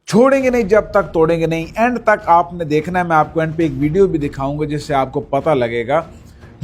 छोड़ेंगे नहीं जब तक तोड़ेंगे नहीं। एंड तक आपने देखना है, मैं आपको एंड पे एक वीडियो भी दिखाऊंगा जिससे आपको पता लगेगा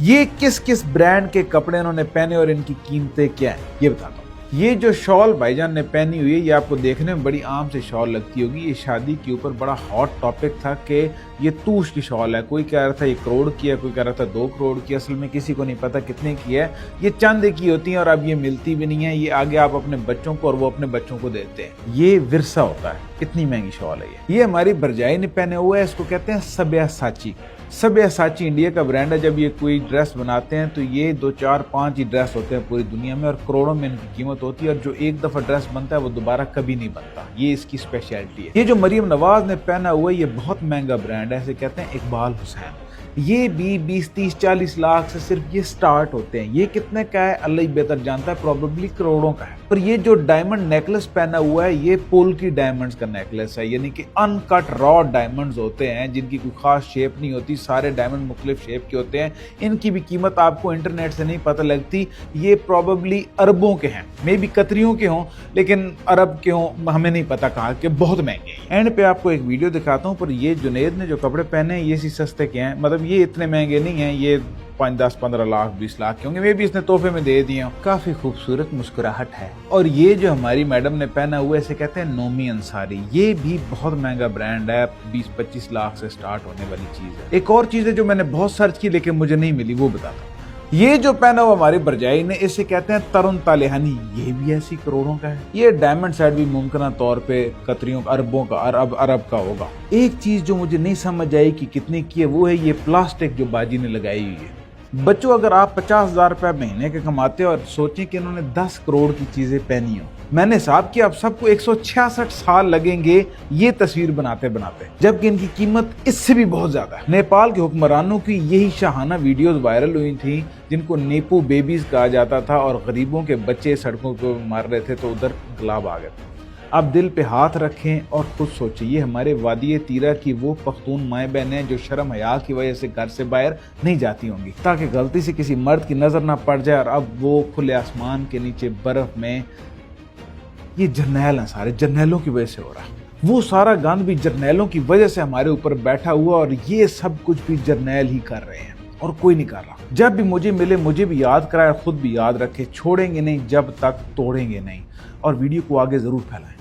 ये किस किस ब्रांड के कपड़े इन्होंने पहने और इनकी कीमतें क्या हैं, ये बताता हूँ। ये जो शॉल भाईजान ने पहनी हुई है, ये आपको देखने में बड़ी आम से शॉल लगती होगी। ये शादी के ऊपर बड़ा हॉट टॉपिक था कि ये तूश की शॉल है। कोई कह रहा था ये करोड़ की है, कोई कह रहा था 2 करोड़ की। असल में किसी को नहीं पता कितने की है। ये चंद की होती है और अब ये मिलती भी नहीं है। ये आगे आप अपने बच्चों को और वो अपने बच्चों को देते हैं। ये विरसा होता है, इतनी महंगी शॉल है ये हमारी भरजाई ने पहने हुए है। इसको कहते हैं सब्यासाची। सब्यासाची इंडिया का ब्रांड है। जब ये कोई ड्रेस बनाते हैं तो ये 2, 4, 5 ही ड्रेस होते हैं पूरी दुनिया में और करोड़ों में इनकी कीमत होती है। और जो एक दफा ड्रेस बनता है वो दोबारा कभी नहीं बनता। ये इसकी स्पेशलिटी है। ये जो मरियम नवाज ने पहना हुआ है, ये बहुत महंगा ब्रांड है। ऐसे कहते हैं इकबाल हुसैन। ये भी 20, 30, 40 लाख से सिर्फ ये स्टार्ट होते हैं। ये कितने का है अल्लाह ही बेहतर जानता है, प्रोबेबली करोड़ों का है। पर ये जो डायमंड नेकलेस पहना हुआ है, ये पोल्की डायमंड्स का नेकलेस है, यानी कि अनकट रॉ डायमंड्स होते हैं जिनकी कोई खास शेप नहीं होती। सारे डायमंड मुख्तलिफ शेप के होते हैं। इनकी भी कीमत आपको इंटरनेट से नहीं पता लगती। ये प्रोबेबली अरबों के हैं, मे बी कतरियों के हों, लेकिन अरब के हों, हमें नहीं पता कहाँ के। बहुत महंगे हैं। एंड पे आपको एक वीडियो दिखाता हूँ। पर ये जुनेद ने जो कपड़े पहने हैं ये सी सस्ते के हैं, मतलब ये इतने महंगे नहीं हैं। ये 5, 10, 15 लाख 20 लाख के होंगे। वे भी इसने तोहफे में दे दिए। काफी खूबसूरत मुस्कुराहट है। और ये जो हमारी मैडम ने पहना हुआ है, इसे कहते हैं नोमी अंसारी। ये भी बहुत महंगा ब्रांड है, 20-25 लाख से स्टार्ट होने वाली चीज है। एक और चीज है जो मैंने बहुत सर्च की लेकिन मुझे नहीं मिली, वो बताता हूँ। ये जो पहना हुआ हमारी भरजाई ने, इसे कहते हैं तरुण तालेहानी। ये भी ऐसी करोड़ों का है। ये डायमंड सेट भी मुमकिन तौर पे कतरियों अरबों का अरब का होगा। एक चीज जो मुझे नहीं समझ आई कि कितने की है, वो है ये प्लास्टिक जो बाजी ने लगाई हुई है। बच्चों, अगर आप 50,000 रुपए महीने के कमाते हो और सोचें कि इन्होंने 10 करोड़ की चीजें पहनी हो, मैंने हिसाब किया अब सबको 166 साल लगेंगे ये तस्वीर बनाते बनाते, जबकि इनकी कीमत इससे भी बहुत ज्यादा है। नेपाल के हुक्मरानों की यही शाहाना वीडियोस वायरल हुई थी जिनको नेपो बेबीज कहा जाता था और गरीबों के बच्चे सड़कों पर मार रहे थे तो उधर इनकलाब आ गए। अब दिल पे हाथ रखें और खुद सोचिए, ये हमारे वादिये तीरा की वो पख्तून माएँ बहनें जो शर्म हया की वजह से घर से बाहर नहीं जाती होंगी ताकि गलती से किसी मर्द की नजर ना पड़ जाए। और अब वो खुले आसमान के नीचे बर्फ में, ये जर्नैल हैं, सारे जर्नैलों की वजह से हो रहा है। वो सारा गंद भी जर्नैलों की वजह से हमारे ऊपर बैठा हुआ और ये सब कुछ भी जर्नैल ही कर रहे हैं और कोई नहीं कर रहा। जब भी मुझे मिले मुझे भी याद कराए और खुद भी याद रखे, छोड़ेंगे नहीं जब तक तोड़ेंगे नहीं। और वीडियो को आगे जरूर फैलाएं।